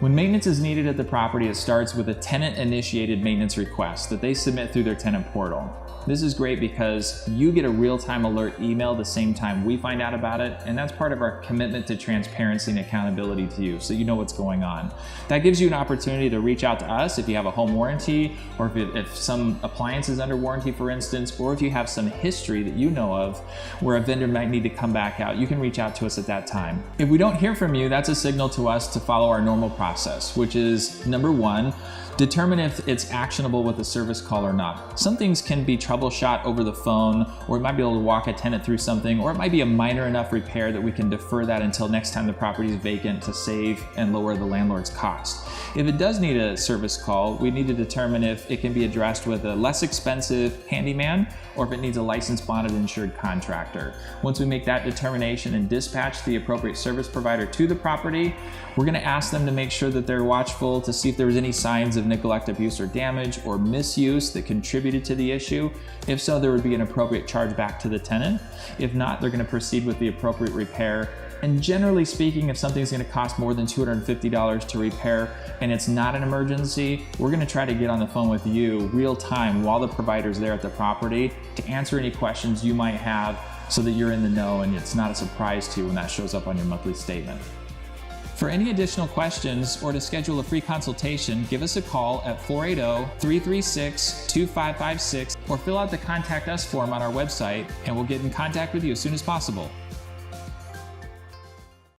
When maintenance is needed at the property, it starts with a tenant-initiated maintenance request that they submit through their tenant portal. This is great because you get a real-time alert email the same time we find out about it, and that's part of our commitment to transparency and accountability to you, so you know what's going on. That gives you an opportunity to reach out to us if you have a home warranty, or if some appliance is under warranty, for instance, or if you have some history that you know of where a vendor might need to come back out. You can reach out to us at that time. If we don't hear from you, that's a signal to us to follow our normal process, which is number one, determine if it's actionable with a service call or not. Some things can be troubleshot over the phone, or it might be able to walk a tenant through something, or it might be a minor enough repair that we can defer that until next time the property is vacant to save and lower the landlord's cost. If it does need a service call, we need to determine if it can be addressed with a less expensive handyman or if it needs a licensed, bonded, insured contractor. Once we make that determination and dispatch the appropriate service provider to the property, we're gonna ask them to make sure that they're watchful to see if there was any signs of neglect, abuse, or damage or misuse that contributed to the issue. If so, there would be an appropriate charge back to the tenant. If not, they're gonna proceed with the appropriate repair. And generally speaking, if something's gonna cost more than $250 to repair and it's not an emergency, we're gonna try to get on the phone with you real time while the provider's there at the property to answer any questions you might have so that you're in the know and it's not a surprise to you when that shows up on your monthly statement. For any additional questions or to schedule a free consultation, give us a call at 480-336-2556 or fill out the Contact Us form on our website and we'll get in contact with you as soon as possible.